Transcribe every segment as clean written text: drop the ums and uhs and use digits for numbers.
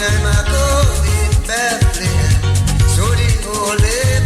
Time ago in Bethlehem, so the Holy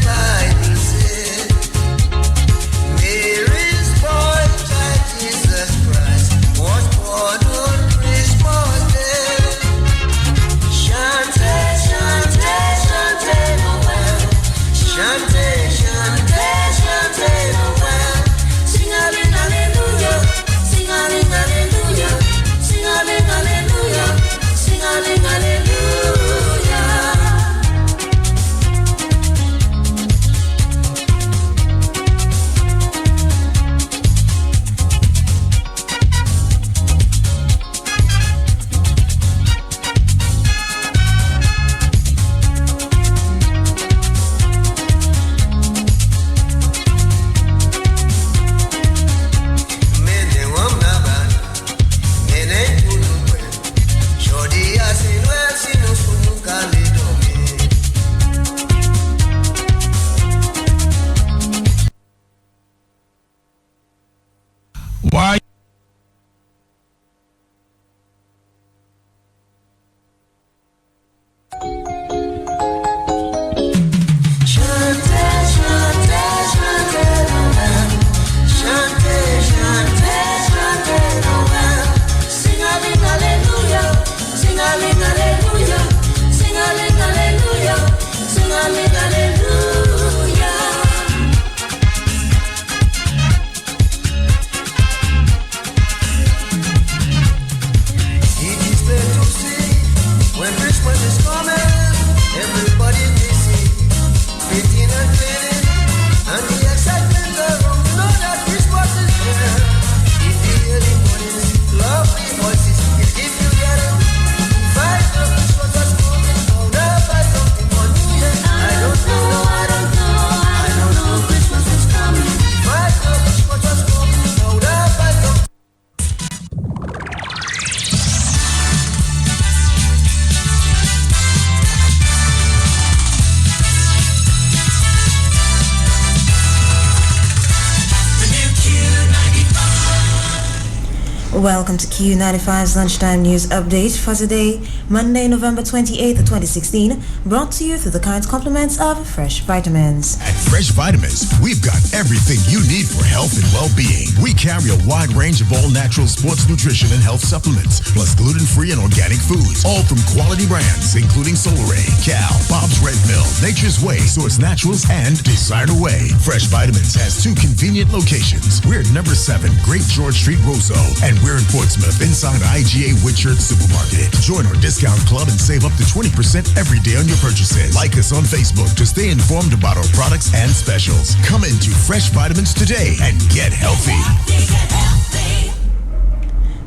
Welcome to Q95's Lunchtime News Update for today, Monday, November 28th, 2016, brought to you through the kind compliments of Fresh Vitamins. At Fresh Vitamins, we've got everything you need for health and well-being. We carry a wide range of all-natural sports nutrition and health supplements, plus gluten-free and organic foods, all from quality brands, including Solaray, Cal, Bob's Red Mill, Nature's Way, Source Naturals, and Designer Way. Fresh Vitamins has two convenient locations. We're at number 7, Great George Street, Roseau, and we're in Portsmouth, inside IGA Whitchurch Supermarket. Join our discount club and save up to 20% every day on your purchases. Like us on Facebook to stay informed about our products and specials. Come into Fresh Vitamins today and get healthy.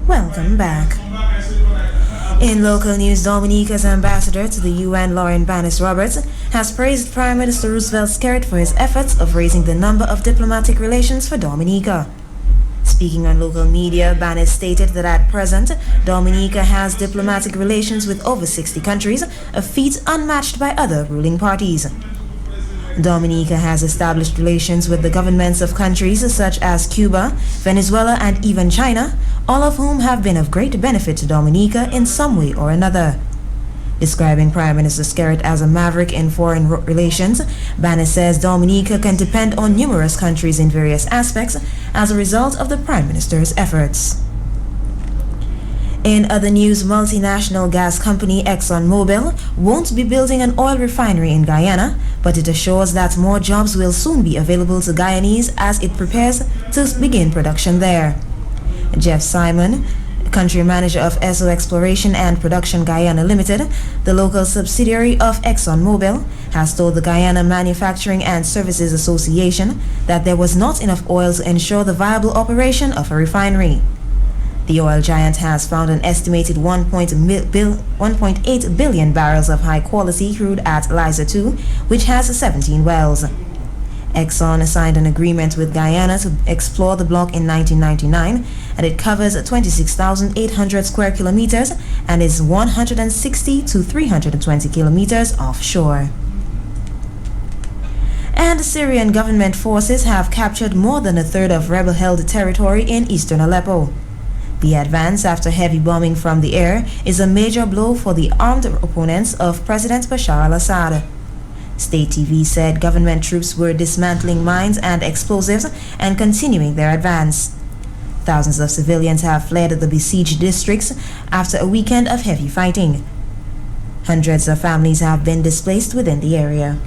Welcome back. In local news, Dominica's ambassador to the UN, Lauren Bannis Roberts, has praised Prime Minister Roosevelt Skerrit for his efforts of raising the number of diplomatic relations for Dominica. Speaking on local media, Bannis stated that at present, Dominica has diplomatic relations with over 60 countries, a feat unmatched by other ruling parties. Dominica has established relations with the governments of countries such as Cuba, Venezuela, and even China, all of whom have been of great benefit to Dominica in some way or another. Describing Prime Minister Skerrit as a maverick in foreign relations, Bannis says Dominica can depend on numerous countries in various aspects as a result of the Prime Minister's efforts. In other news, multinational gas company ExxonMobil won't be building an oil refinery in Guyana, but it assures that more jobs will soon be available to Guyanese as it prepares to begin production there. Jeff Simon, country manager of Esso Exploration and Production Guyana Limited, the local subsidiary of ExxonMobil, has told the Guyana Manufacturing and Services Association that there was not enough oil to ensure the viable operation of a refinery. The oil giant has found an estimated 1.8 billion barrels of high-quality crude at Liza 2, which has 17 wells. Exxon signed an agreement with Guyana to explore the block in 1999, and it covers 26,800 square kilometers and is 160 to 320 kilometers offshore. And Syrian government forces have captured more than a third of rebel-held territory in eastern Aleppo. The advance after heavy bombing from the air is a major blow for the armed opponents of President Bashar al-Assad. State TV said government troops were dismantling mines and explosives and continuing their advance. Thousands of civilians have fled the besieged districts after a weekend of heavy fighting. Hundreds of families have been displaced within the area.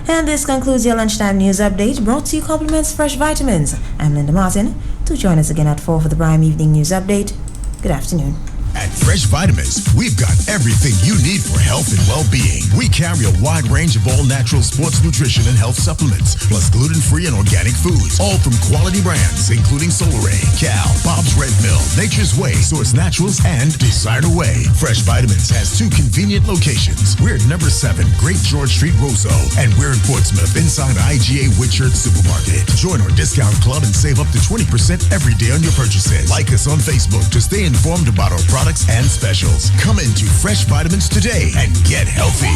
And this concludes your Lunchtime News Update, brought to you compliments Fresh Vitamins. I'm Linda Martin. Do join us again at 4 for the Prime Evening News Update. Good afternoon. At Fresh Vitamins, we've got everything you need for health and well-being. We carry a wide range of all-natural sports nutrition and health supplements, plus gluten-free and organic foods, all from quality brands, including Solaray, Cal, Bob's Red Mill, Nature's Way, Source Naturals, and Designer Way. Fresh Vitamins has two convenient locations. We're at number 7, Great George Street, Roseau, and we're in Portsmouth, inside IGA Whitchurch Supermarket. Join our discount club and save up to 20% every day on your purchases. Like us on Facebook to stay informed about our products and specials. Come into Fresh Vitamins today and get healthy.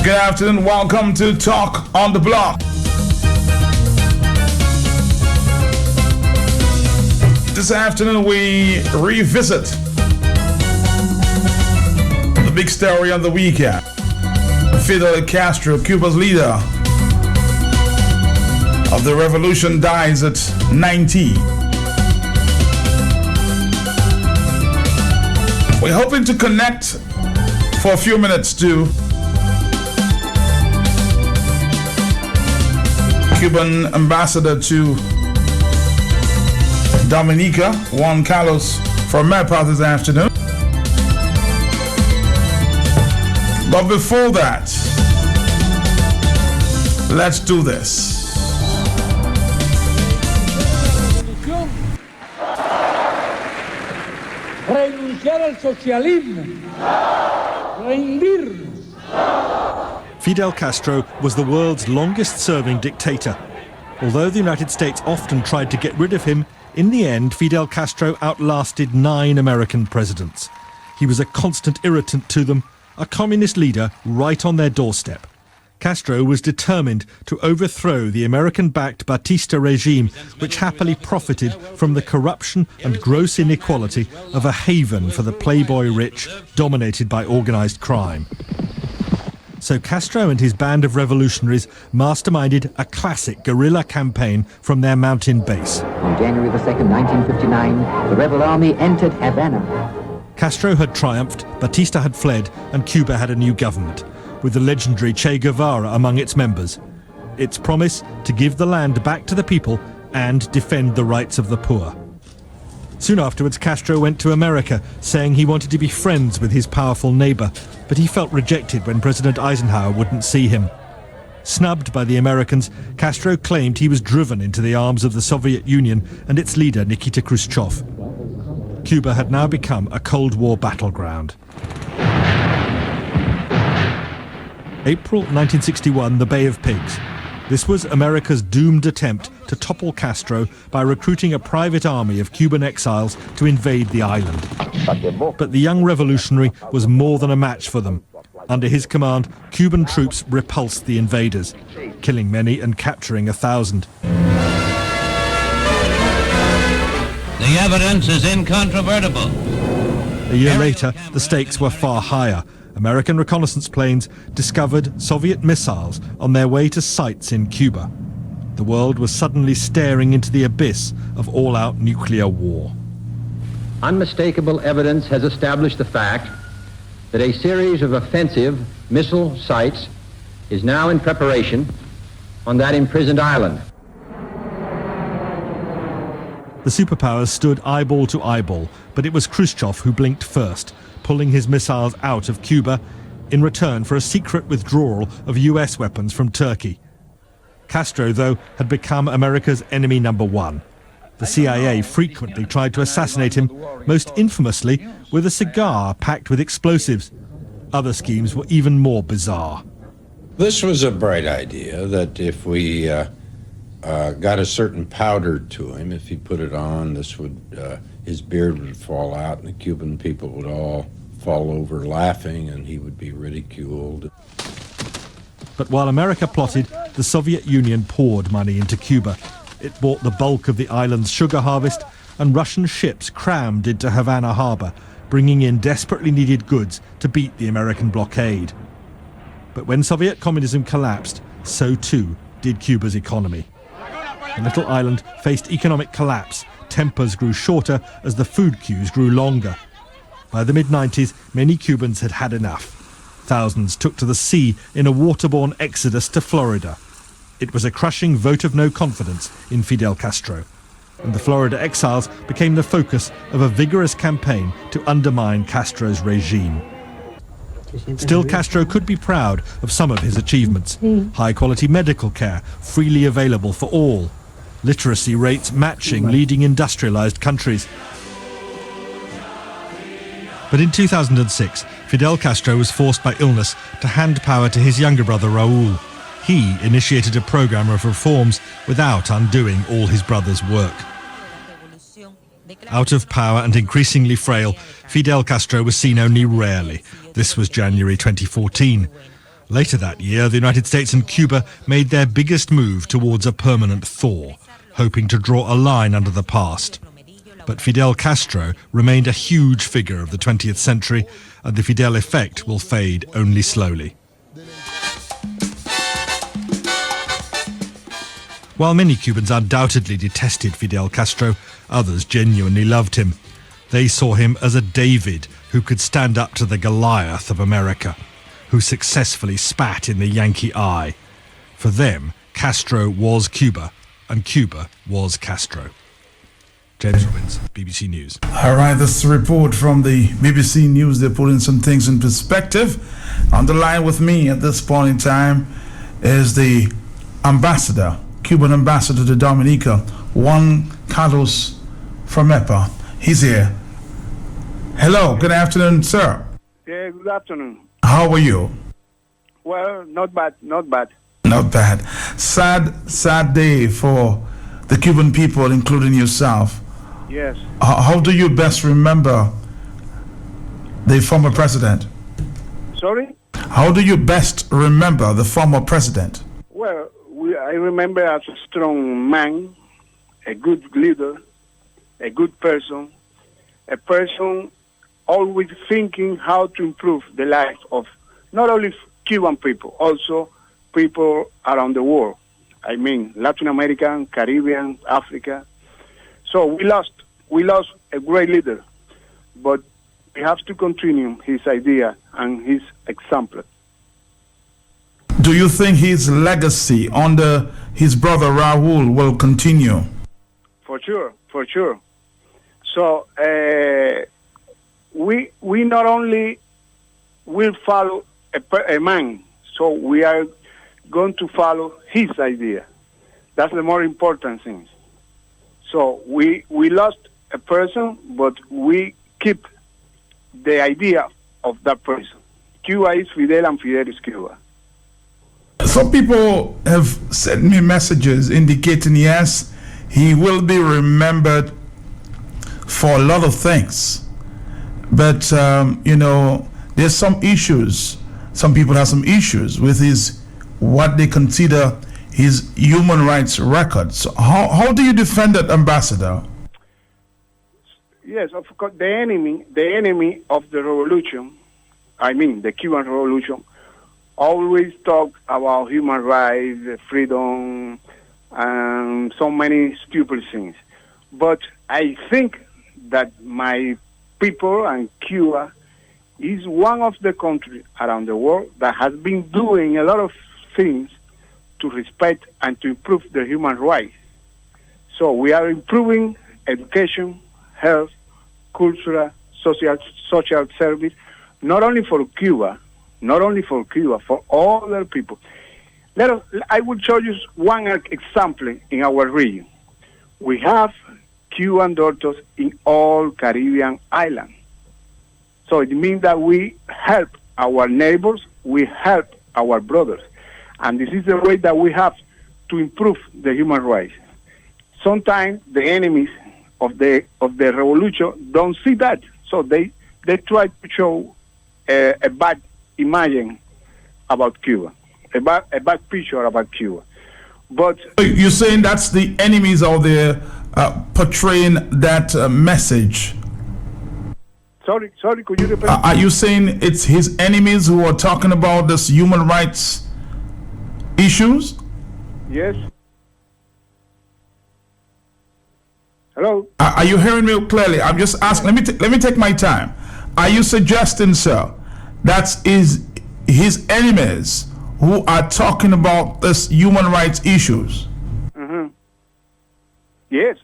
Good afternoon. Welcome to Talk on the Block. This afternoon we revisit the big story of the weekend. Fidel Castro, Cuba's leader of the revolution, dies at 90. We're hoping to connect for a few minutes to Cuban ambassador to Dominica, Juan Carlos, for my part this afternoon. But before that, let's do this. Renunciar al socialismo, rendirnos. Fidel Castro was the world's longest-serving dictator. Although the United States often tried to get rid of him, in the end, Fidel Castro outlasted 9 American presidents. He was a constant irritant to them, a communist leader right on their doorstep. Castro was determined to overthrow the American-backed Batista regime, which happily profited from the corruption and gross inequality of a haven for the playboy rich, dominated by organized crime. So Castro and his band of revolutionaries masterminded a classic guerrilla campaign from their mountain base. On January the 2nd, 1959, the rebel army entered Havana. Castro had triumphed, Batista had fled, and Cuba had a new government, with the legendary Che Guevara among its members. Its promise to give the land back to the people and defend the rights of the poor. Soon afterwards, Castro went to America, saying he wanted to be friends with his powerful neighbor, but he felt rejected when President Eisenhower wouldn't see him. Snubbed by the Americans, Castro claimed he was driven into the arms of the Soviet Union and its leader, Nikita Khrushchev. Cuba had now become a Cold War battleground. April 1961, the Bay of Pigs. This was America's doomed attempt to topple Castro by recruiting a private army of Cuban exiles to invade the island. But the young revolutionary was more than a match for them. Under his command, Cuban troops repulsed the invaders, killing many and capturing 1,000. The evidence is incontrovertible. A year later, the stakes were far higher. American reconnaissance planes discovered Soviet missiles on their way to sites in Cuba. The world was suddenly staring into the abyss of all-out nuclear war. Unmistakable evidence has established the fact that a series of offensive missile sites is now in preparation on that imprisoned island. The superpowers stood eyeball to eyeball, but it was Khrushchev who blinked first, pulling his missiles out of Cuba in return for a secret withdrawal of US weapons from Turkey. Castro, though, had become America's enemy number one. The CIA frequently tried to assassinate him, most infamously with a cigar packed with explosives. Other schemes were even more bizarre. This was a bright idea, that if we got a certain powder to him, if he put it on, this would his beard would fall out and the Cuban people would all fall over laughing and he would be ridiculed. But while America plotted, the Soviet Union poured money into Cuba. It bought the bulk of the island's sugar harvest, and Russian ships crammed into Havana harbor, bringing in desperately needed goods to beat the American blockade. But when Soviet communism collapsed, so too did Cuba's economy. The little island faced economic collapse. Tempers grew shorter as the food queues grew longer. By the mid-90s, many Cubans had had enough. Thousands took to the sea in a waterborne exodus to Florida. It was a crushing vote of no confidence in Fidel Castro. And the Florida exiles became the focus of a vigorous campaign to undermine Castro's regime. Still, Castro could be proud of some of his achievements. High-quality medical care, freely available for all. Literacy rates matching leading industrialized countries. But in 2006, Fidel Castro was forced by illness to hand power to his younger brother Raúl. He initiated a program of reforms without undoing all his brother's work. Out of power and increasingly frail, Fidel Castro was seen only rarely. This was January 2014. Later that year, the United States and Cuba made their biggest move towards a permanent thaw, hoping to draw a line under the past. But Fidel Castro remained a huge figure of the 20th century, and the Fidel effect will fade only slowly. While many Cubans undoubtedly detested Fidel Castro, others genuinely loved him. They saw him as a David who could stand up to the Goliath of America, who successfully spat in the Yankee eye. For them, Castro was Cuba, and Cuba was Castro. James Robbins, BBC News. All right, this is a report from the BBC News. They're putting some things in perspective. On the line with me at this point in time is the ambassador, Cuban ambassador to Dominica, Juan Carlos Framepa. He's here. Hello, good afternoon, sir. Yeah, good afternoon. How are you? Well, not bad, not bad. Not bad. Sad day for the Cuban people, including yourself. Yes. How do you best remember the former president? Sorry? How do you best remember the former president? Well, I remember as a strong man, a good leader, a good person, a person always thinking how to improve the life of not only Cuban people, also people around the world. I mean, Latin American, Caribbean, Africa. So we lost a great leader, but we have to continue his idea and his example. Do you think his legacy under his brother Raul will continue? For sure, for sure. So we not only will follow a man, so we are going to follow his idea. That's the more important thing. So we lost a person, but we keep the idea of that person. Cuba is Fidel and Fidel is Cuba. Some people have sent me messages indicating, yes, he will be remembered for a lot of things. But, there's some issues. Some people have some issues with what they consider his human rights record. So how do you defend that, Ambassador? Yes, of course, the enemy of the revolution, I mean the Cuban Revolution, always talk about human rights, freedom, and so many stupid things. But I think that my people and Cuba is one of the countries around the world that has been doing a lot of things to respect and to improve the human rights. So we are improving education, health, cultural, social service, not only for Cuba, for all other people. I will show you one example in our region. We have Cuban doctors in all Caribbean islands. So it means that we help our neighbors, we help our brothers. And this is the way that we have to improve the human rights. Sometimes the enemies of the revolution don't see that. So they try to show a bad image about Cuba, a bad picture about Cuba. But you're saying that's the enemies out there portraying that message? Sorry, could you repeat? Are you saying it's his enemies who are talking about this human rights issues? Yes. Hello? Are you hearing me clearly? I'm just asking. Let me take my time. Are you suggesting, sir, that is his enemies who are talking about this human rights issues? Mm-hmm. Yes.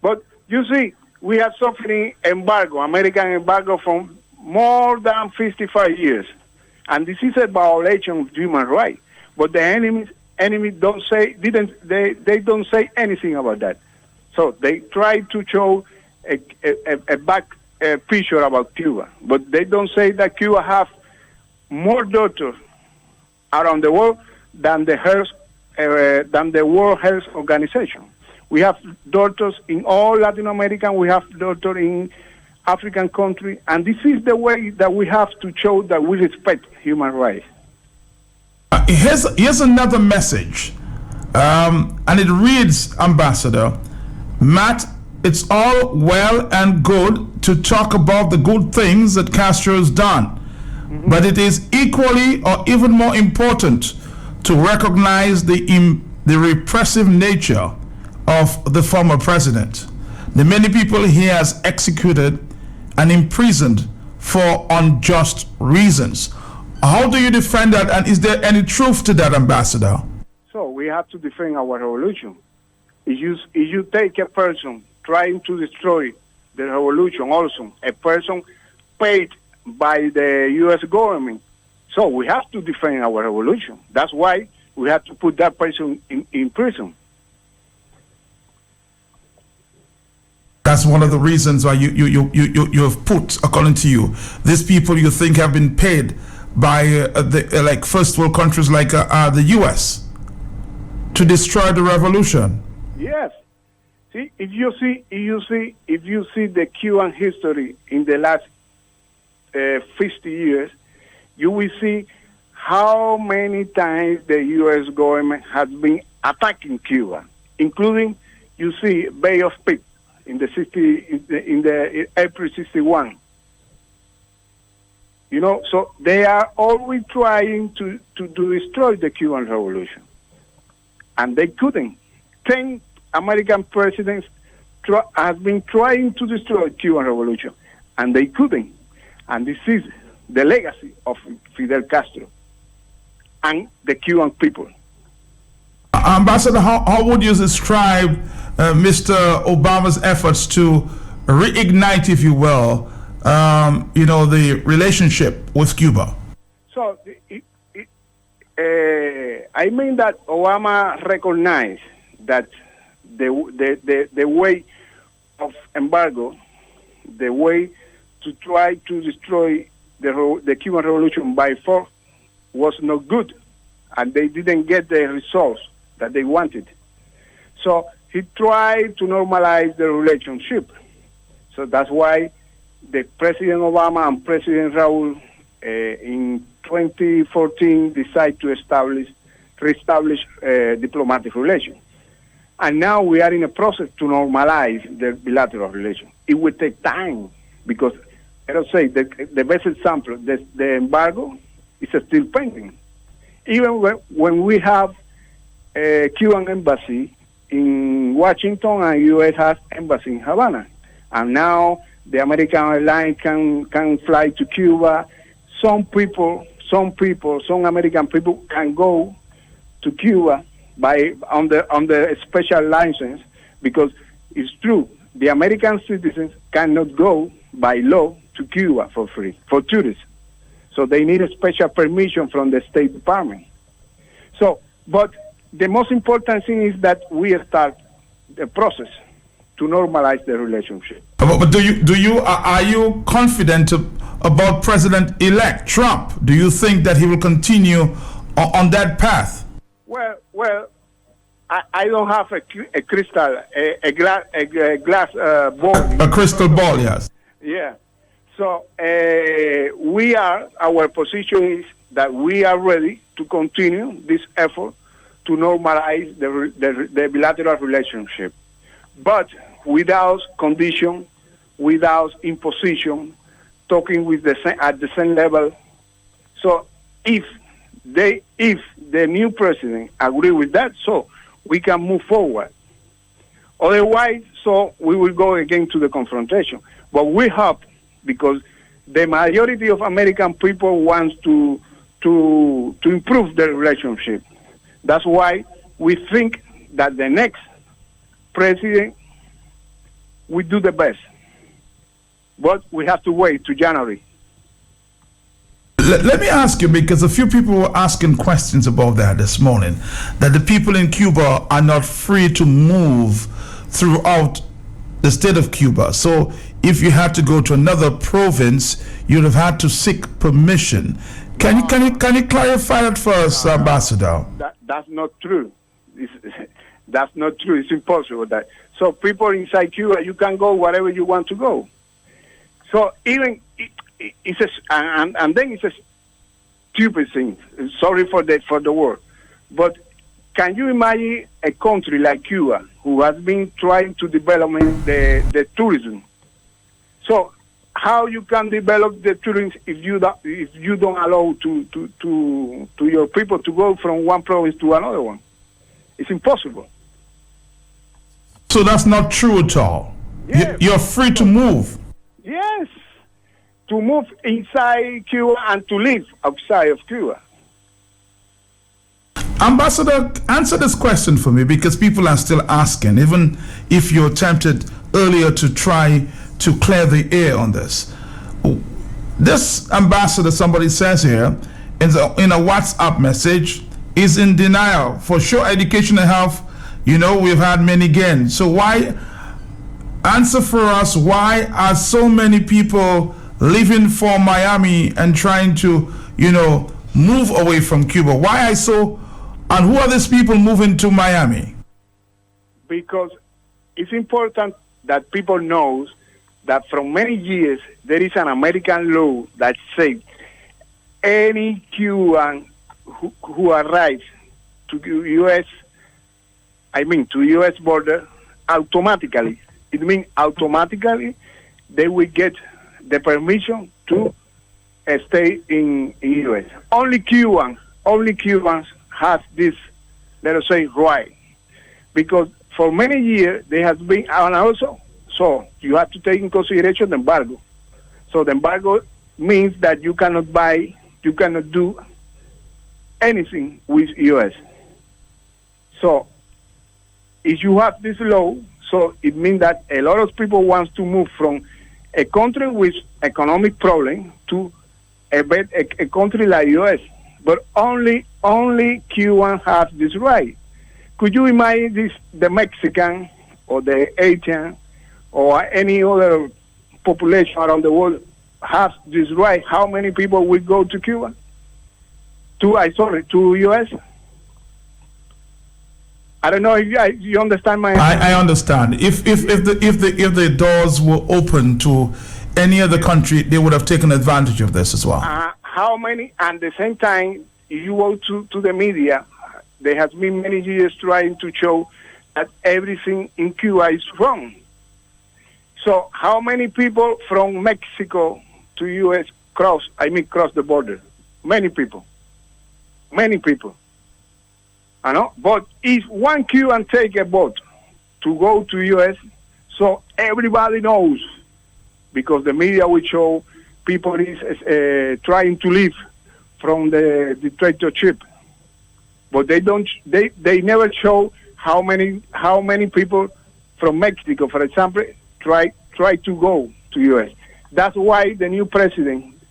But you see, we are suffering American embargo from more than 55 years. And this is a violation of human rights. But the enemy don't say anything about that. So they try to show a back picture about Cuba, but they don't say that Cuba have more doctors around the world than the World Health Organization. We have doctors in all Latin America. We have doctors in African countries, and this is the way that we have to show that we respect human rights. Here's another message, and it reads, Ambassador Matt, it's all well and good to talk about the good things that Castro has done, but it is equally or even more important to recognize the repressive nature of the former president. The many people he has executed and imprisoned for unjust reasons. How do you defend that, and is there any truth to that, Ambassador? So we have to defend our revolution. If you take a person trying to destroy the revolution, also a person paid by the U.S. government, so we have to defend our revolution. That's why we have to put that person in prison. That's one of the reasons why you have put, according to you, these people you think have been paid by like first world countries like the U.S. to destroy the revolution. Yes. See, if you see the Cuban history in the last 50 years, you will see how many times the U.S. government has been attacking Cuba, including, you see, Bay of Pigs in the April 61. You know, so they are always trying to destroy the Cuban Revolution, and they couldn't. 10 American presidents have been trying to destroy the Cuban Revolution, and they couldn't. And this is the legacy of Fidel Castro and the Cuban people. Ambassador, how would you describe Mr. Obama's efforts to reignite, if you will, the relationship with Cuba? So, I mean that Obama recognized that the way of embargo, the way to try to destroy the Cuban Revolution by force was not good, and they didn't get the results that they wanted. So he tried to normalize the relationship. So that's why the President Obama and President Raul in 2014 decided to reestablish diplomatic relations. And now we are in a process to normalize the bilateral relations. It will take time because, let us say, the best example, the embargo is still pending. Even when we have a Cuban embassy in Washington and U.S. has embassy in Havana, and now the American airline can fly to Cuba. Some American people can go to Cuba on the special license, because it's true, the American citizens cannot go by law to Cuba for free, for tourists. So they need a special permission from the State Department. So, but the most important thing is that we start the process to normalize the relationship. But are you confident about President-elect Trump? Do you think that he will continue on that path? Well, I don't have a crystal, a glass ball. A crystal ball, yes. Yeah. So our position is that we are ready to continue this effort to normalize the bilateral relationship, but without condition, without imposition, talking at the same level. So if the new president agree with that, so we can move forward. Otherwise, so we will go again to the confrontation. But we hope, because the majority of American people wants to improve the relationship. That's why we think that the next president will do the best. But we have to wait to January. Let me ask you, because a few people were asking questions about that this morning, that the people in Cuba are not free to move throughout the state of Cuba. So if you had to go to another province, you'd have had to seek permission. Can you clarify that for us, Ambassador? That's not true. That's not true. It's impossible. So people inside Cuba, you can go wherever you want to go. So even then it's stupid things. Sorry for the word, but can you imagine a country like Cuba who has been trying to develop the tourism? So how you can develop the tourism if you don't allow to your people to go from one province to another one? It's impossible. So that's not true at all. Yes. You're free to move. Yes, to move inside Cuba and to live outside of Cuba. Ambassador, answer this question for me, because people are still asking, even if you attempted earlier to try to clear the air on this. This ambassador, somebody says here, in a WhatsApp message, is in denial. For sure, education and health, we've had many gains. So why, answer for us, why are so many people leaving for Miami and trying to, move away from Cuba? Why are so, and who are these people moving to Miami? Because it's important that people know that from many years there is an American law that says any Cuban who arrives to U.S. border, automatically, it means automatically they will get the permission to stay in U.S. Only Cubans have this, let us say, right. Because for many years there has been, and also, so you have to take in consideration the embargo. So the embargo means that you cannot buy, you cannot do anything with U.S. So if you have this law, so it means that a lot of people want to move from a country with economic problem to a country like U.S. But only Cubans have this right. Could you imagine the Mexican or the Asian or any other population around the world has this right? How many people will go to Cuba? To U.S.? I don't know if you understand my. I understand. If the doors were open to any other country, they would have taken advantage of this as well. How many? At the same time, if you go to the media, there has been many years trying to show that everything in Cuba is wrong. So how many people from Mexico to U.S. cross the border? Many people. I know, but if one Cuban take a boat to go to U.S., so everybody knows, because the media will show people is trying to leave from the dictatorship, but they don't. They never show how many people from Mexico, for example, try to go to U.S. That's why the new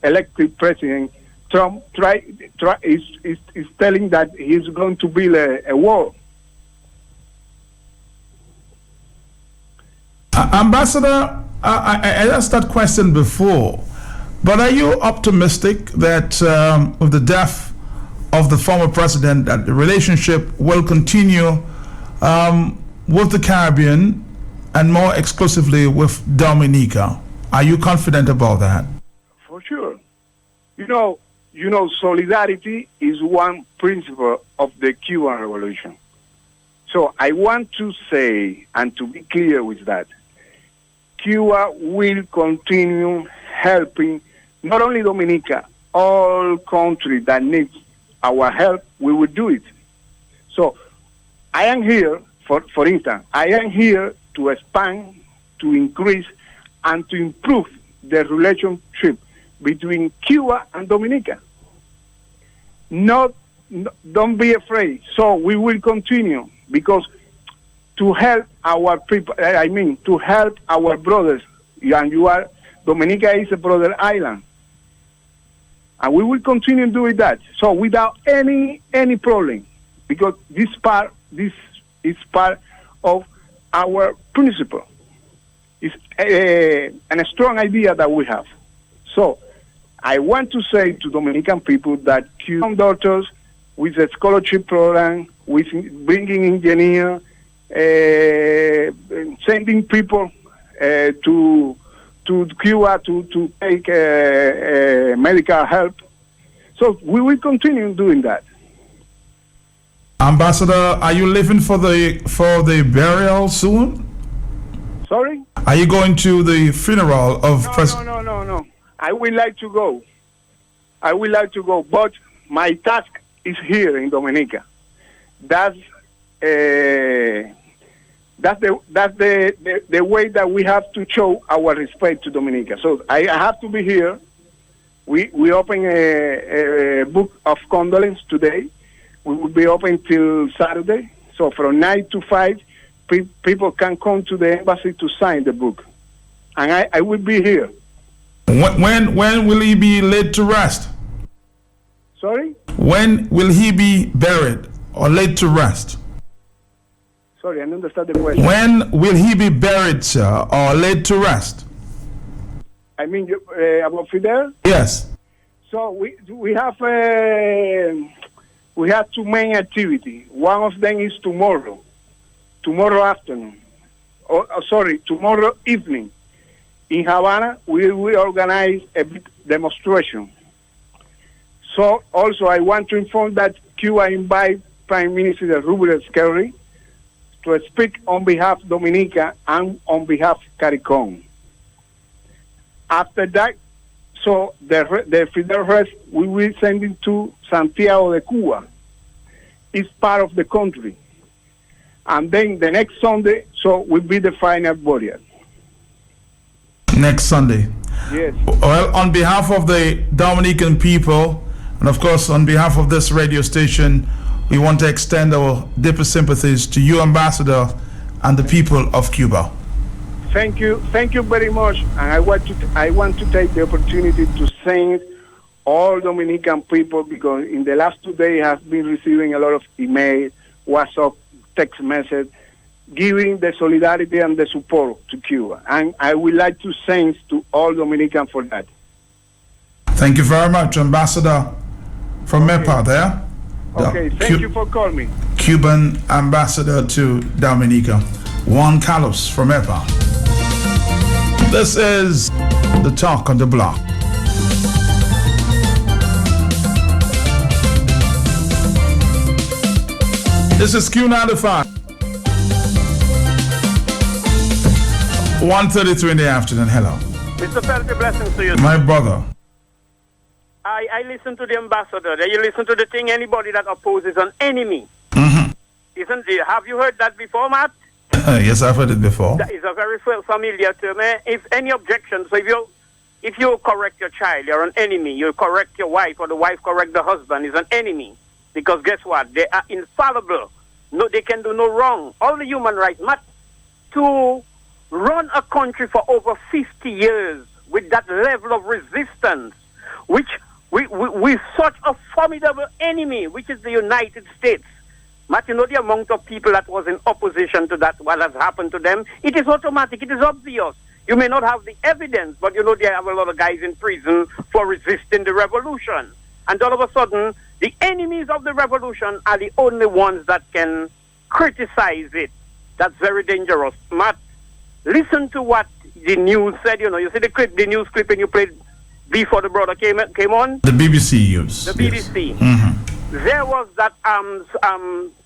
elected president Trump is telling that he's going to build a wall. Ambassador, I asked that question before, but are you optimistic that with the death of the former president, that the relationship will continue with the Caribbean and more exclusively with Dominica? Are you confident about that? For sure. Solidarity is one principle of the Cuban Revolution. So I want to say, and to be clear with that, Cuba will continue helping not only Dominica, all countries that need our help, we will do it. So I am here, for instance, I am here to expand, to increase, and to improve the relationship between Cuba and Dominica. Don't be afraid. So we will continue, because to help our people, to help our brothers, and Dominica is a brother island, and we will continue doing that. So without any problem, because this is part of our principle. It's a strong idea that we have. So I want to say to Dominican people that Cuban doctors with a scholarship program, with bringing engineers, sending people to Cuba to take medical help. So we will continue doing that. Ambassador, are you leaving for the burial soon? Sorry? Are you going to the funeral of President? No. I would like to go. But my task is here in Dominica. That's the way that we have to show our respect to Dominica. So I have to be here. We open a book of condolence today. We will be open till Saturday. So from 9 to 5, people can come to the embassy to sign the book. And I will be here. When will he be laid to rest? Sorry? When will he be buried or laid to rest? Sorry, I don't understand the question. When will he be buried, sir, or laid to rest? I mean, about Fidel? Yes. So we have two main activities. One of them is tomorrow afternoon. Tomorrow evening. In Havana, we will organize a big demonstration. So also I want to inform that Cuba invite Prime Minister Rubén Esquerri to speak on behalf of Dominica and on behalf of CARICOM. After that, so the Fidel rest we will send it to Santiago de Cuba. It's part of the country. And then the next Sunday, so will be the final burial. Next Sunday. Yes. Well, on behalf of the Dominican people, and of course on behalf of this radio station, we want to extend our deepest sympathies to you, Ambassador, and the people of Cuba. Thank you very much. And I want to take the opportunity to thank all Dominican people, because in the last 2 days I have been receiving a lot of email, WhatsApp, text message, giving the solidarity and the support to Cuba. And I would like to thank to all Dominicans for that. Thank you very much, Ambassador from MEPA there. Okay, thank you for calling me. Cuban Ambassador to Dominica, Juan Carlos from MEPA. This is the Talk on the Block. This is Q95. 1:33 in the afternoon. Hello. Mr. Felty, blessings to you. My brother. I listen to the ambassador. You listen to the thing, anybody that opposes an enemy. Mm-hmm. Have you heard that before, Matt? Yes, I've heard it before. That is a very familiar term. If any objections, so if you correct your child, you're an enemy. You correct your wife, or the wife correct the husband, is an enemy. Because guess what? They are infallible. No, they can do no wrong. All the human rights, Matt, to run a country for over 50 years with that level of resistance, which with such a formidable enemy, which is the United States. Matt, you know the amount of people that was in opposition to that, what has happened to them? It is automatic, it is obvious. You may not have the evidence, but you know they have a lot of guys in prison for resisting the revolution. And all of a sudden, the enemies of the revolution are the only ones that can criticize it. That's very dangerous. Matt, listen to what the news said. You know, you see the news clipping you played before the brother came on? The BBC news. The BBC. Yes. Mm-hmm. There was that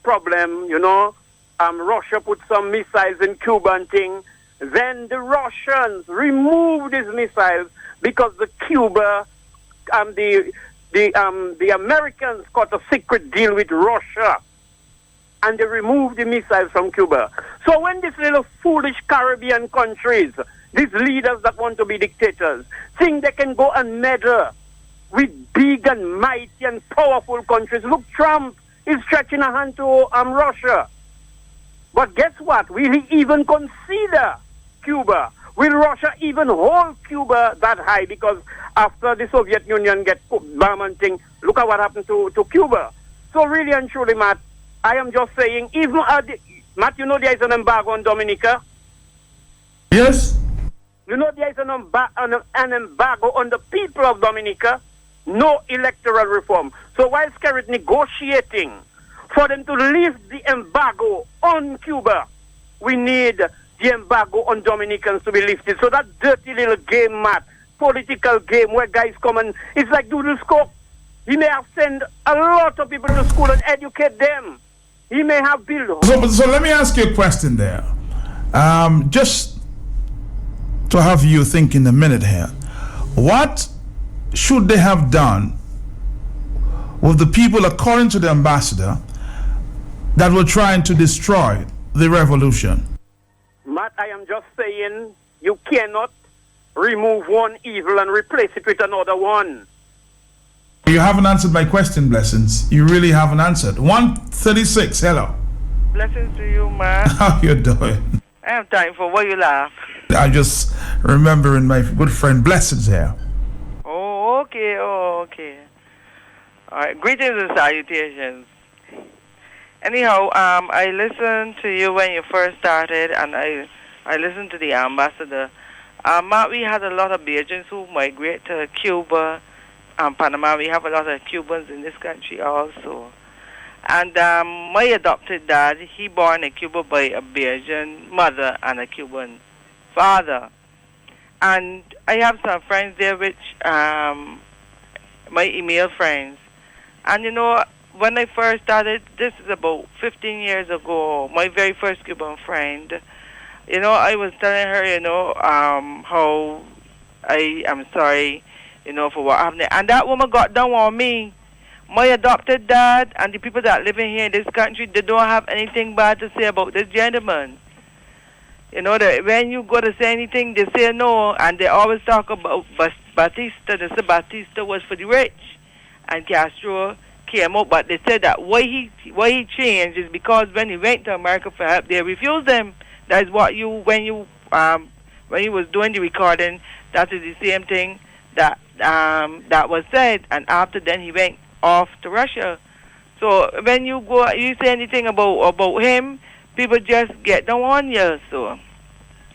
problem, you know. Russia put some missiles in Cuba and thing. Then the Russians removed these missiles because the Cuba, the Americans got a secret deal with Russia, and they removed the missiles from Cuba. So when these little foolish Caribbean countries, these leaders that want to be dictators, think they can go and meddle with big and mighty and powerful countries. Look, Trump is stretching a hand to Russia. But guess what? Will he even consider Cuba? Will Russia even hold Cuba that high? Because after the Soviet Union get bomb and thing, look at what happened to Cuba. So really and truly, Matt, I am just saying, even Matt, you know there is an embargo on Dominica? Yes. You know there is an embargo on the people of Dominica? No electoral reform. So while Skerrit negotiating for them to lift the embargo on Cuba, we need the embargo on Dominicans to be lifted. So that dirty little game, Matt, political game where guys come and it's like doodle scope. He may have sent a lot of people to school and educate them. He may have built. So let me ask you a question there. Just to have you think in a minute here. What should they have done with the people, according to the ambassador, that were trying to destroy the revolution? Matt, I am just saying you cannot remove one evil and replace it with another one. You haven't answered my question, Blessings. You really haven't answered. 136, hello. Blessings to you, man. How you doing? I have time for why you laugh. I'm just remembering my good friend Blessings here. Oh, okay. All right. Greetings and salutations. Anyhow, I listened to you when you first started, and I listened to the ambassador. Matt, we had a lot of Bajans who migrate to Cuba and Panama. We have a lot of Cubans in this country also. And my adopted dad, he born in Cuba by a Bajan mother and a Cuban father. And I have some friends there, which my email friends. And you know, when I first started, this is about 15 years ago, my very first Cuban friend, you know, I was telling her, you know, how I am sorry, you know, for what happened. And that woman got down on me. My adopted dad and the people that live in here in this country, they don't have anything bad to say about this gentleman. You know, that when you go to say anything, they say no, and they always talk about Batista. They say Batista was for the rich, and Castro came up, but they said that why he changed is because when he went to America for help, they refused him. That is what when you was doing the recording, that is the same thing that was said, and after then he went off to Russia. So when you say anything about him, people just get down on you. So,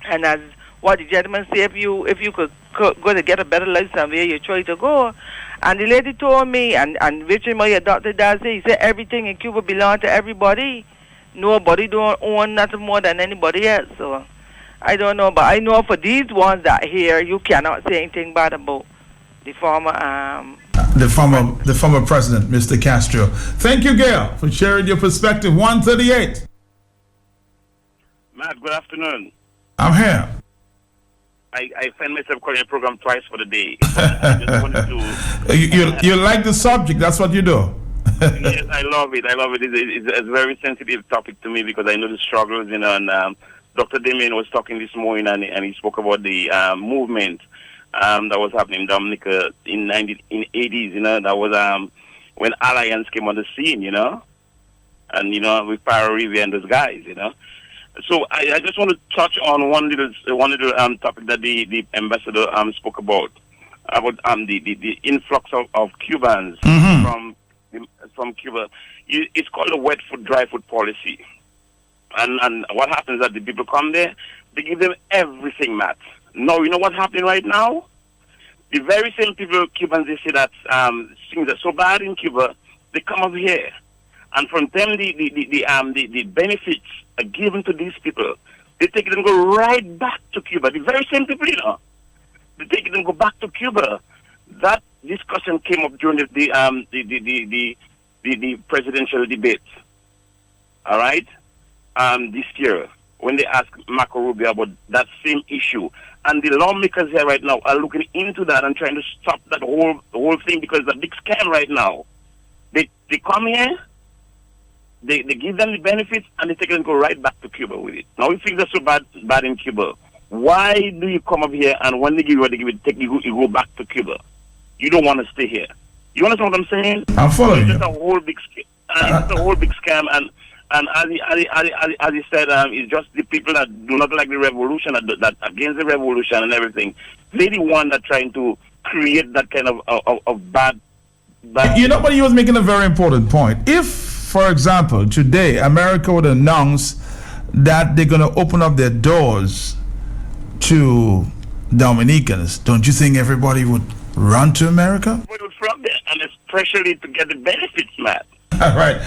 and as what the gentleman said, if you could go to get a better life somewhere, you try to go. And the lady told me, and Richard, my adopted dad, he said everything in Cuba belongs to everybody. Nobody don't own nothing more than anybody else. So I don't know, but I know for these ones that here, you cannot say anything bad about the former the former president, Mr. Castro. Thank you, Gail, for sharing your perspective. 138. Matt, good afternoon. I'm here. I find myself calling a program twice for the day. I just wanted to... You like the subject, that's what you do. Yes, I love it. It's a very sensitive topic to me because I know the struggles, you know, and Dr. Damien was talking this morning and he spoke about the movement that was happening in Dominica in 80s, you know, that was when Alliance came on the scene, you know, and, you know, with Pyro Revere and those guys, you know. So I just want to touch on one little topic that the ambassador spoke about the influx of Cubans from Cuba. It's called a wet foot, dry foot policy. And what happens is that the people come there, they give them everything, Matt. No, you know what's happening right now? The very same people, Cubans, they say that things are so bad in Cuba, they come over here. And from them, the benefits are given to these people. They take it and go right back to Cuba. The very same people, you know, they take it and go back to Cuba. That discussion came up during the presidential debate. All right, this year when they asked Marco Rubio about that same issue, and the lawmakers here right now are looking into that and trying to stop that whole thing because it's a big scam right now. They come here. They give them the benefits and they take it and go right back to Cuba with it. Now, if things are so bad in Cuba, why do you come over here and when they give it, you go back to Cuba? You don't want to stay here. You understand what I'm saying? I'm following you. It's a whole big scam. And as he said, it's just the people that do not like the revolution, that against the revolution and everything. They're the one that trying to create that kind of bad. You know, but he was making a very important point. If, for example, today America would announce that they're going to open up their doors to Dominicans, don't you think everybody would run to America? From there, and especially to get the benefits, Matt. All right.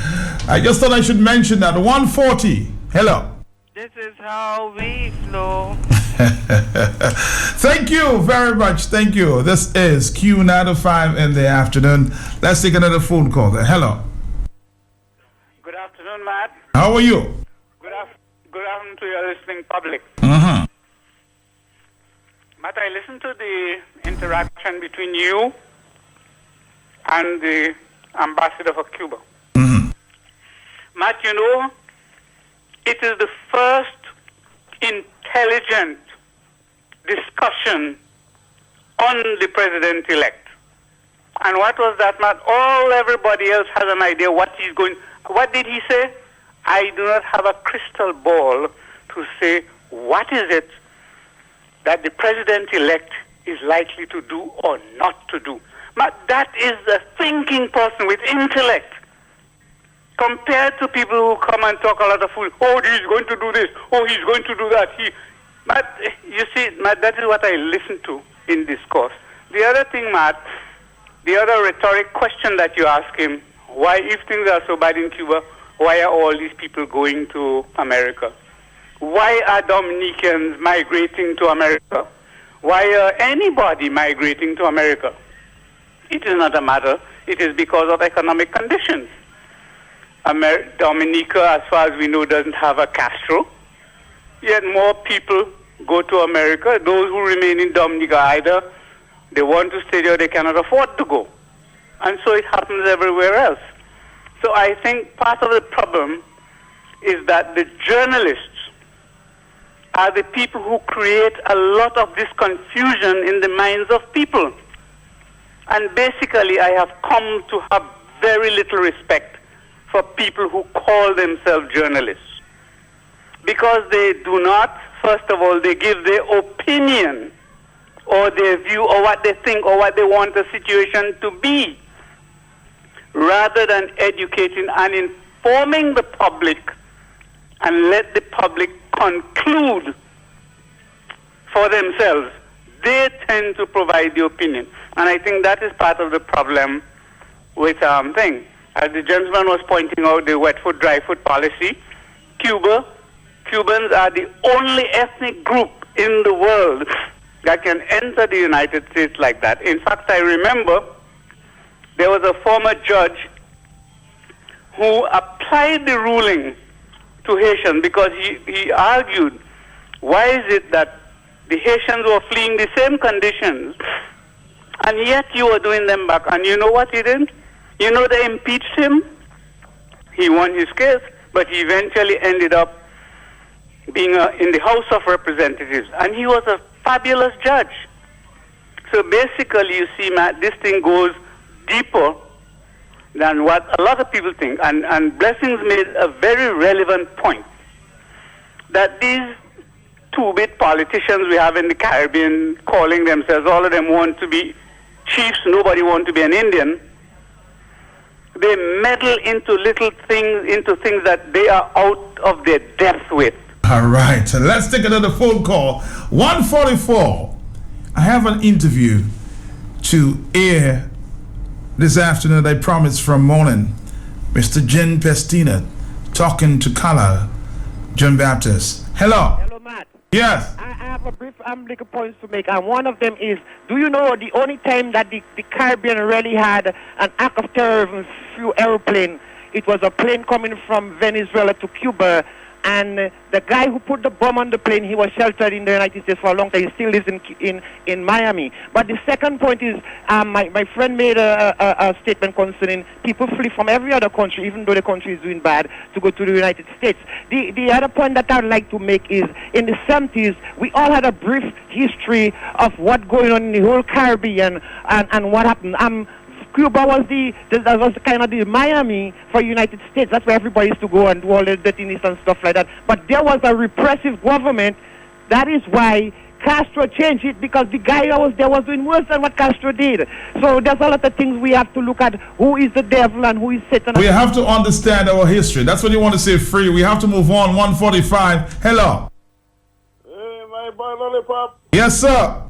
I just thought I should mention that. 140. Hello. This is how we flow. Thank you very much. Thank you. This is Q95 in the afternoon. Let's take another phone call there. Hello. Good afternoon, Matt. How are you? Good afternoon to your listening public. Mm-hmm. Matt, I listened to the interaction between you and the ambassador for Cuba. Mm-hmm. Matt, you know, it is the first intelligent discussion on the president-elect. And what was that, Matt? Everybody else has an idea what he's going. What did he say? I do not have a crystal ball to say what is it that the president-elect is likely to do or not to do. But that is a thinking person with intellect compared to people who come and talk a lot of fool. Oh, he's going to do this. Oh, he's going to do that. But you see, Matt, that is what I listen to in discourse. The other thing, Matt, the other rhetoric question that you ask him, why, if things are so bad in Cuba, why are all these people going to America? Why are Dominicans migrating to America? Why are anybody migrating to America? It is not a matter. It is because of economic conditions. Dominica, as far as we know, doesn't have a Castro. Yet more people go to America. Those who remain in Dominica, either they want to stay there or they cannot afford to go. And so it happens everywhere else. So I think part of the problem is that the journalists are the people who create a lot of this confusion in the minds of people. And basically, I have come to have very little respect for people who call themselves journalists. Because they do not, first of all, they give their opinion or their view or what they think or what they want the situation to be, rather than educating and informing the public and let the public conclude for themselves. They tend to provide the opinion. And I think that is part of the problem with thing. As the gentleman was pointing out, the wet foot, dry foot policy, Cubans are the only ethnic group in the world that can enter the United States like that. In fact, I remember there was a former judge who applied the ruling to Haitians because he argued, why is it that the Haitians were fleeing the same conditions and yet you were doing them back? And you know what he did? You know, they impeached him. He won his case, but he eventually ended up being in the House of Representatives. And he was a fabulous judge. So basically, you see, Matt, this thing goes deeper than what a lot of people think. And Blessings made a very relevant point that these two-bit politicians we have in the Caribbean calling themselves, all of them want to be chiefs, nobody wants to be an Indian. They meddle into little things, into things that they are out of their depth with. All right, so let's take another phone call. 144. I have an interview to air this afternoon. I promised from morning. Mr. Jen Pestina talking to Carlisle, John Baptist. Hello. Hello, Matt. Yes. I have a brief little points to make, and one of them is, do you know the only time that the Caribbean really had an act of terrorism through aeroplane, it was a plane coming from Venezuela to Cuba, and the guy who put the bomb on the plane, he was sheltered in the United States for a long time. He still lives in Miami. But the second point is, my friend made a statement concerning people flee from every other country, even though the country is doing bad, to go to the United States. The other point that I would like to make is, in the 70s, we all had a brief history of what going on in the whole Caribbean and what happened. Cuba was that was kind of the Miami for United States. That's where everybody used to go and do all the dirtiness and stuff like that. But there was a repressive government. That is why Castro changed it, because the guy that was there was doing worse than what Castro did. So there's a lot of things we have to look at. Who is the devil and who is Satan? We have to understand our history. That's what you want to say, free. We have to move on. 145. Hello. Hey, my boy Lollipop. Yes, sir.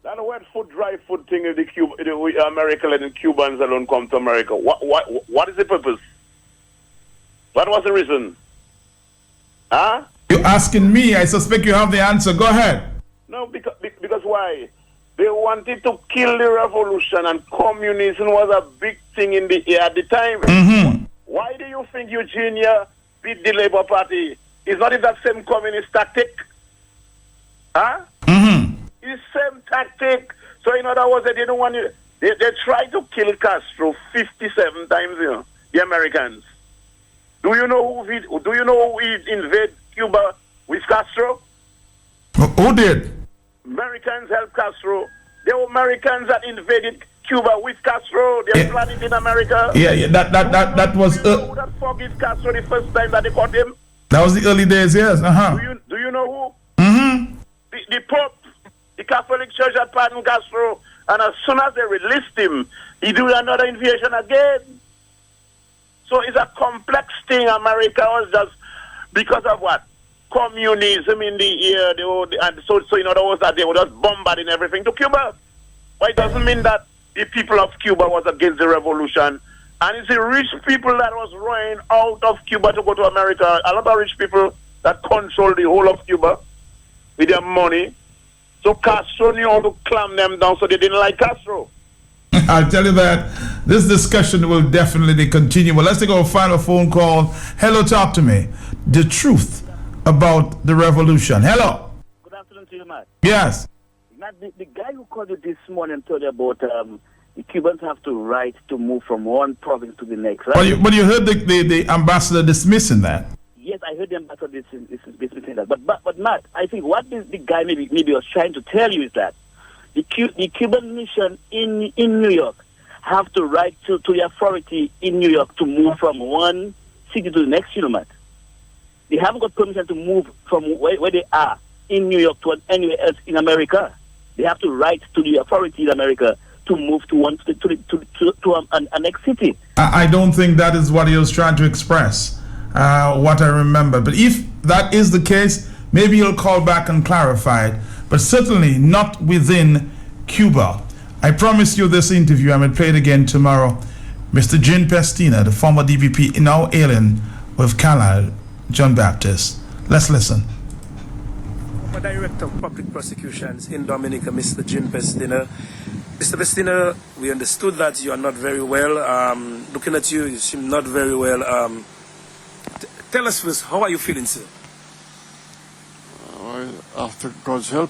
That wet foot, dry foot thing is the America letting Cubans alone come to America. What is the purpose? What was the reason? Huh? You're asking me. I suspect you have the answer. Go ahead. No, because why? They wanted to kill the revolution, and communism was a big thing in the air at the time. Mm-hmm. Why do you think Eugenia beat the Labour Party? Is not it that same communist tactic? Huh? Mm-hmm. It's same tactic. So in other words, they didn't want you. They tried to kill Castro 57 times, you know, the Americans. Do you know who invaded Cuba with Castro? Who did? Americans helped Castro. They were Americans that invaded Cuba with Castro. They were planning in America. Yeah. That was. Who that forgave Castro the first time that they caught him? That was the early days, yes. Uh-huh. Do you know who? Mm-hmm. The Pope, the Catholic Church had pardoned Castro, and as soon as they released him, he did another invasion again. So it's a complex thing. America was just because of what? Communism in the air. So in other words, that they were just bombarding everything to Cuba. But it doesn't mean that the people of Cuba was against the revolution. And it's the rich people that was running out of Cuba to go to America. A lot of rich people that control the whole of Cuba with their money. So Castro knew how to clamp them down, so they didn't like Castro. I'll tell you that this discussion will definitely continue. But let's take our final phone call. Hello, talk to me. The truth about the revolution. Hello. Good afternoon to you, Matt. Yes. Matt, the guy who called you this morning told you about the Cubans have to right to move from one province to the next, right? But you heard the ambassador dismissing that. Yes, I heard the ambassador dismissing that. But Matt, I think what the guy maybe was trying to tell you is that the Cuban mission in New York have to write to the authority in New York to move from one city to the next, you know, Matt. They haven't got permission to move from where they are in New York to anywhere else in America. They have to write to the authority in America to move to a next city. I don't think that is what he was trying to express, what I remember. But if that is the case, maybe he'll call back and clarify it. But certainly not within Cuba. I promise you this interview, I will play it again tomorrow. Mr. Gene Pestina, the former DPP, now alien with Carlisle, John Baptist. Let's listen. Former Director of Public Prosecutions in Dominica, Mr. Gene Pestina. Mr. Pestina, we understood that you are not very well. Looking at you, you seem not very well. Tell us first, how are you feeling, sir? After God's help,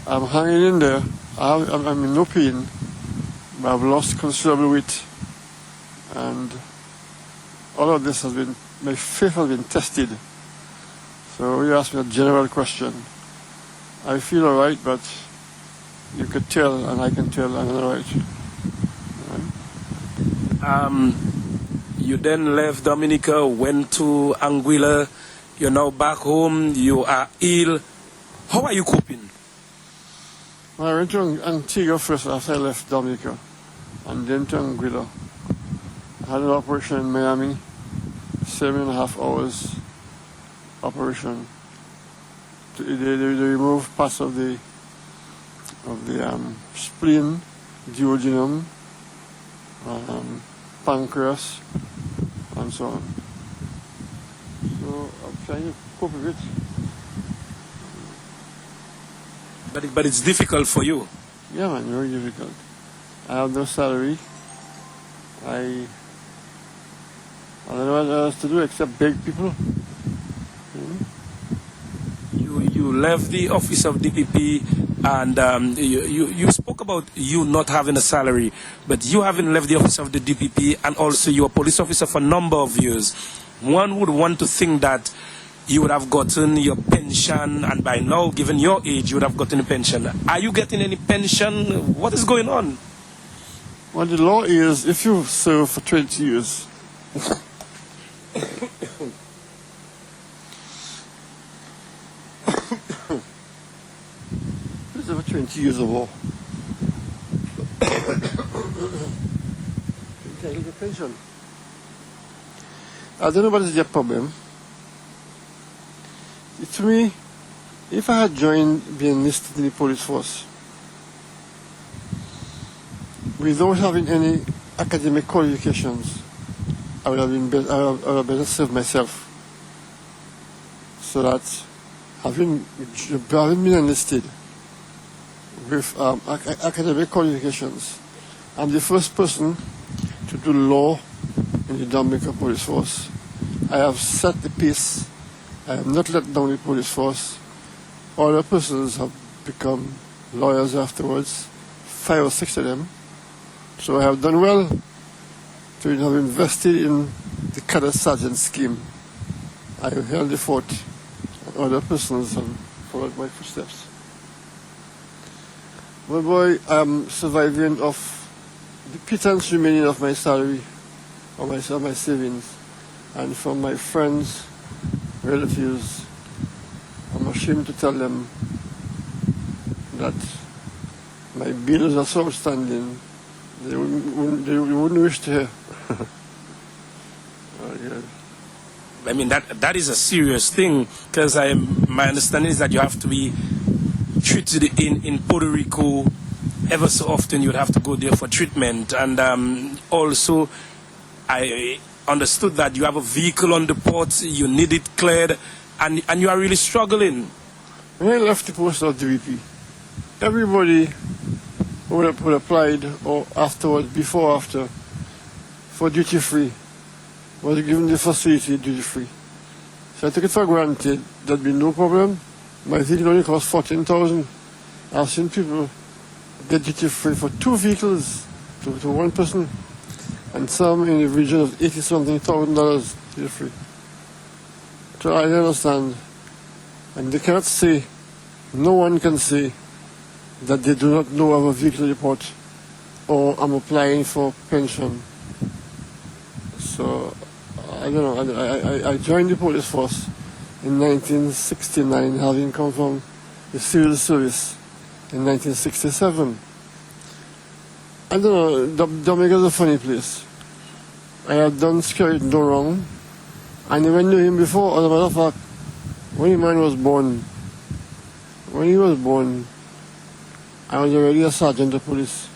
I'm hanging in there. I'm in no pain, but I've lost considerable weight, and all of this has been, my faith has been tested. So you asked me a general question. I feel all right, but you could tell, and I can tell I'm all right. You then left Dominica, went to Anguilla. You're now back home. You are ill. How are you coping? Well, I went to Antigua first after I left Dominica, and then to Anguilla. I had an operation in Miami, 7.5 hours operation. They removed parts of the spleen, duodenum, pancreas, and so on. So I'm trying to cope with it. But it's difficult for you. Yeah, man, very difficult. I have no salary. I don't know what else to do except beg people. You left the office of DPP, and you spoke about you not having a salary, but you haven't left the office of the DPP, and also you're a police officer for a number of years. One would want to think that you would have gotten your pension, and by now, given your age, you would have gotten a pension. Are you getting any pension? What is going on? Well, the law is if you serve for 20 years, it's over 20 years of war. You can't get a pension. I don't know what is their problem. To me, if I had been enlisted in the police force without having any academic qualifications, I would have better served myself, so that having been enlisted with academic qualifications, I'm the first person to do law in the Dominica Police Force. I have set the pace. I have not let down the police force. Other persons have become lawyers afterwards, 5 or 6 of them. So I have done well to have invested in the cadet sergeant scheme. I have held the fort, and other persons have followed my footsteps. My boy, I'm surviving off the pittance remaining of my salary, or my savings, and from my friends, relatives. I'm ashamed to tell them that my bills are so outstanding, they wouldn't wish to hear. Oh, yeah. I mean, that is a serious thing, because my understanding is that you have to be treated in Puerto Rico. Ever so often you'd have to go there for treatment. And also, I understood that you have a vehicle on the port, you need it cleared, and you are really struggling. When I left the post of DVP, everybody who had applied, or afterwards, before or after, for duty-free, was given the facility duty-free. So I took it for granted there'd be no problem. My vehicle only cost $14,000. I've seen people get duty-free for 2 vehicles to one person, and some in the region of $80-something thousand duty-free. So I understand. And they cannot say, no one can say that they do not know of a vehicle report or I'm applying for pension. So, I don't know, I joined the police force in 1969, having come from the civil service in 1967. I don't know, Dominica is a funny place. I had done Skerrit no wrong. I never knew him before. As a matter of fact, when the man was born, I was already a sergeant of police.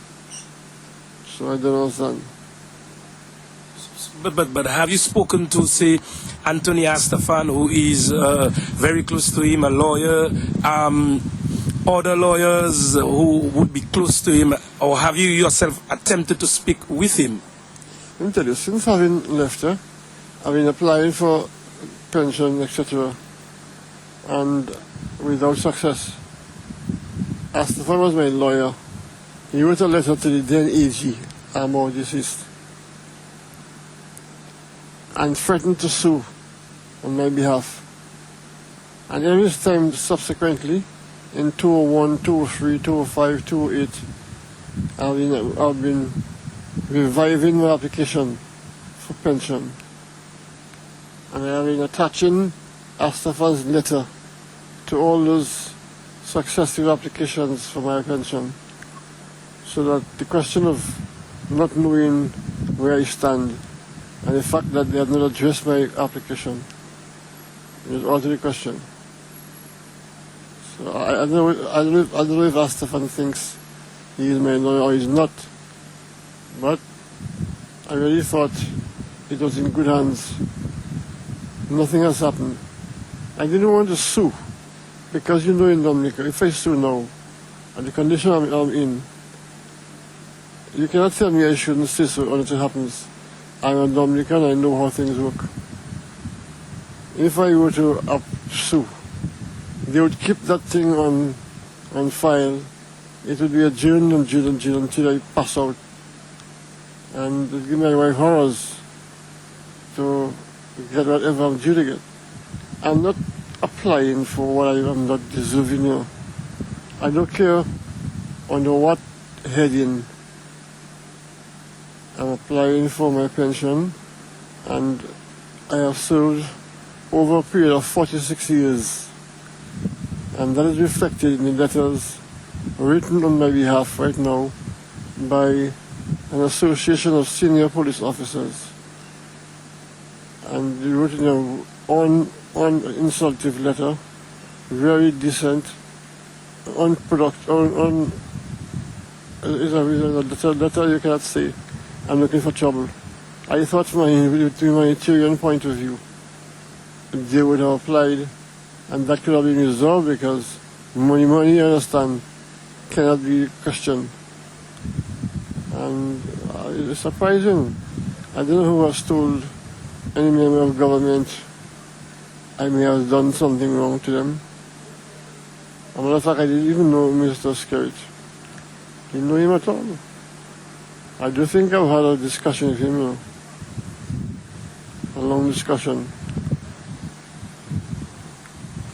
So I don't understand. But have you spoken to, say, Anthony Astafan, who is very close to him, a lawyer, other lawyers who would be close to him, or have you yourself attempted to speak with him? Let me tell you, since having left her, I've been applying for pension, etc., and without success. Astafan was my lawyer. He wrote a letter to the then AG, Armour deceased, and threatened to sue on my behalf. And every time subsequently, in 2001, 2003, 2005, 2008, I've been reviving my application for pension. And I have been attaching Astafan's letter to all those successive applications for my pension, so that the question of not knowing where I stand and the fact that they have not addressed my application is also the question. So I don't know if Astafan thinks he is my lawyer or he's not, but I really thought it was in good hands. Nothing has happened. I didn't want to sue, because in Dominica, if I sue now, and the condition I'm in, you cannot tell me I shouldn't say so until it happens. I'm a Dominican, I know how things work. If I were to sue, they would keep that thing on file. It would be adjourned until I pass out. And it would give my wife horrors to get whatever I'm due to get. I'm not applying for what I am not deserving of. I don't care under what heading I'm applying for my pension, and I have served over a period of 46 years. And that is reflected in the letters written on my behalf right now by an association of senior police officers. And they wrote in an uninsultive letter, very decent, unproductive, it's a letter you cannot say, I'm looking for trouble. I thought from a humanitarian point of view, they would have applied And that could have been resolved because money, you understand, cannot be questioned. And it's surprising. I don't know who has told any member of government I may have done something wrong to them. As a matter of fact, I didn't even know Mr. Skerrit. Didn't know him at all. I do think I've had a discussion with him, a long discussion.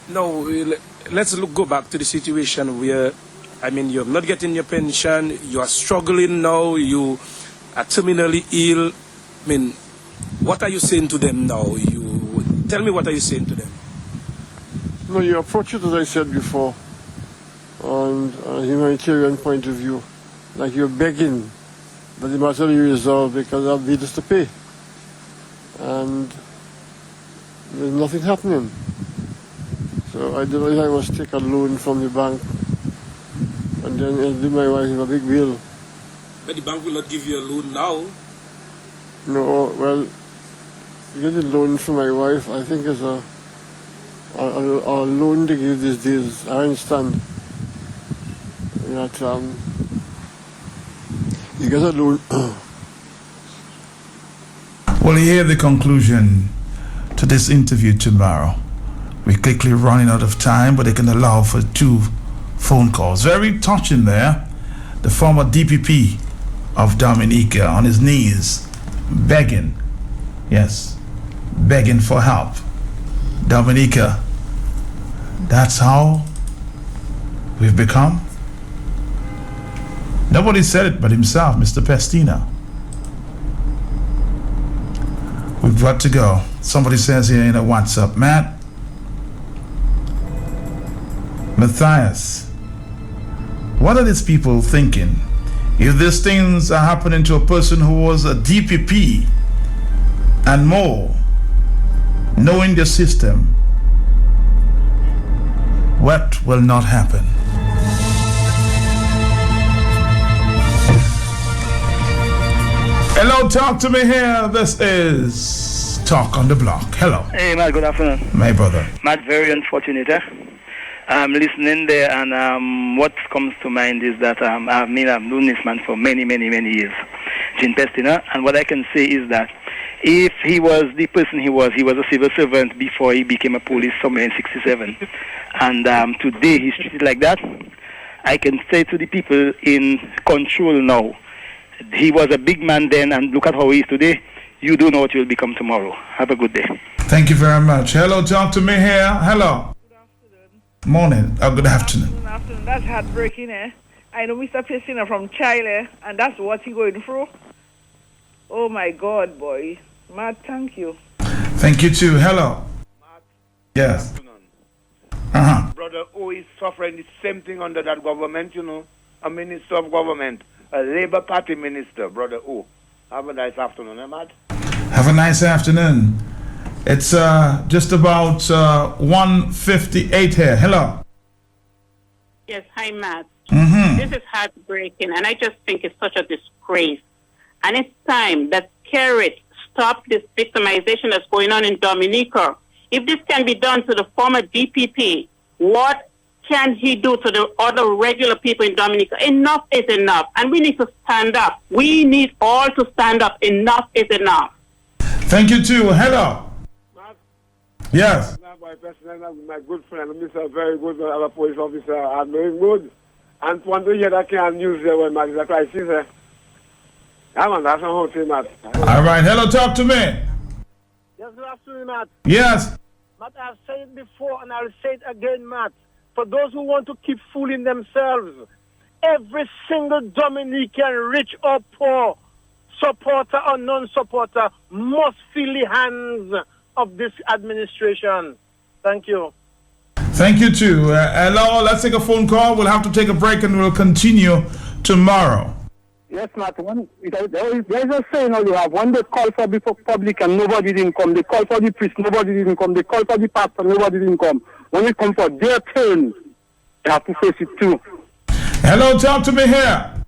No, let's go back to the situation where, you're not getting your pension, you are struggling now, you are terminally ill. What are you saying to them now? Tell me, what are you saying to them? No, you approach it, as I said before, on a humanitarian point of view, like you're begging that the matter be resolved because I have bills to pay. And there's nothing happening. So I don't know if I must take a loan from the bank and then give my wife a big bill. But the bank will not give you a loan now. No, well, getting loan from my wife, I think is a loan they give these days. I understand that you get a loan. Well, you hear the conclusion to this interview tomorrow. We're quickly running out of time, but they can allow for 2 phone calls. Very touching there. The former DPP of Dominica on his knees, begging, yes, begging for help. Dominica, that's how we've become. Nobody said it but himself, Mr. Pestina. We've got to go. Somebody says here in a WhatsApp, Matthias, what are these people thinking? If these things are happening to a person who was a DPP and more, knowing the system, what will not happen? Hello, talk to me here. This is Talk on the Block. Hello. Hey, Matt, good afternoon. My brother. Matt, very unfortunate. I'm listening there, and what comes to mind is that I've known this man for many, many, many years, Gene Pestina, and what I can say is that if he was the person he was a civil servant before he became a police somewhere in 67, and today he's treated like that. I can say to the people in control now, he was a big man then, and look at how he is today. You don't know what you'll become tomorrow. Have a good day. Thank you very much. Hello, talk to me here. Hello. Good afternoon. Morning. Good afternoon. Good afternoon. That's heartbreaking, eh? I know Mr. Pestina from Chile, and that's what he's going through. Oh, my God, boy. Matt, thank you. Thank you, too. Hello. Matt, yes. Brother O is suffering the same thing under that government, a minister of government, a Labour Party minister, Brother O. Have a nice afternoon, Matt? Have a nice afternoon. It's just about 1:58 here. Hello. Yes, hi, Matt. Mm-hmm. This is heartbreaking, and I just think it's such a disgrace. And it's time that Skerrit stop this victimization that's going on in Dominica. If this can be done to the former DPP, what can he do to the other regular people in Dominica? Enough is enough, and we need to stand up. We need all to stand up. Enough is enough. Thank you, too. Hello. Yes. My good friend, Mr. Very good police officer. I'm very good. And want to hear that kind of news there when Matt is a crisis. That's how to Matt. All right. Hello, talk to me. Yes, good afternoon, Matt. Yes. Matt, I've said it before and I'll say it again, Matt. For those who want to keep fooling themselves, every single Dominican, rich or poor, supporter or non-supporter, must feel the hands of this administration. Thank you. Thank you, too. Hello, let's take a phone call. We'll have to take a break and we'll continue tomorrow. Yes, Matt. There is a saying you have. When they call for the public and nobody didn't come, they call for the priest, nobody didn't come, they call for the pastor, nobody didn't come. When it comes for their turn, they have to face it too. Hello, talk to me here.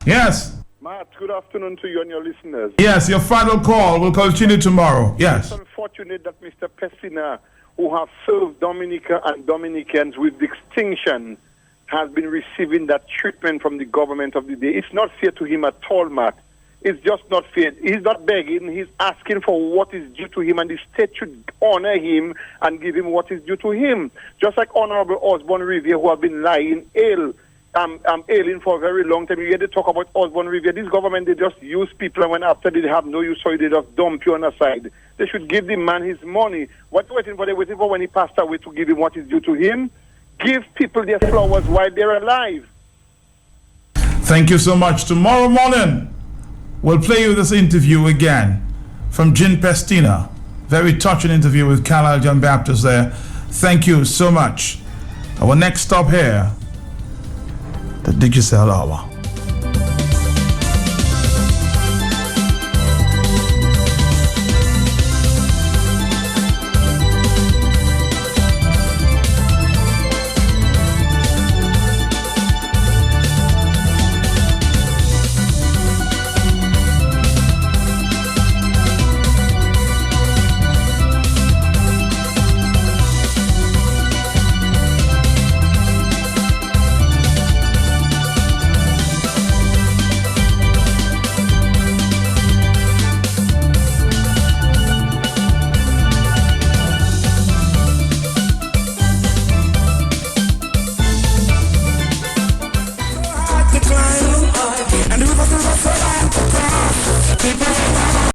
Yes. Matt, good afternoon to you and your listeners. Yes, your final call will continue tomorrow. Yes. It's unfortunate that Mr. Pestina who have served Dominica and Dominicans with distinction has been receiving that treatment from the government of the day. It's not fair to him at all, Matt. It's just not fair. He's not begging. He's asking for what is due to him, and the state should honor him and give him what is due to him. Just like Honorable Osborne Riviere, who have been lying ill, ailing for a very long time. You hear they talk about Osborne Riviere. This government, they just use people, and when after they have no use for it, they just dump you on the side. They should give the man his money. What they're waiting for? They're waiting for when he passed away to give him what is due to him. Give people their flowers while they're alive. Thank you so much. Tomorrow morning, we'll play you this interview again from Gin Pestina. Very touching interview with Carlisle John Baptist there. Thank you so much. Our next stop here, the Digicel Hour.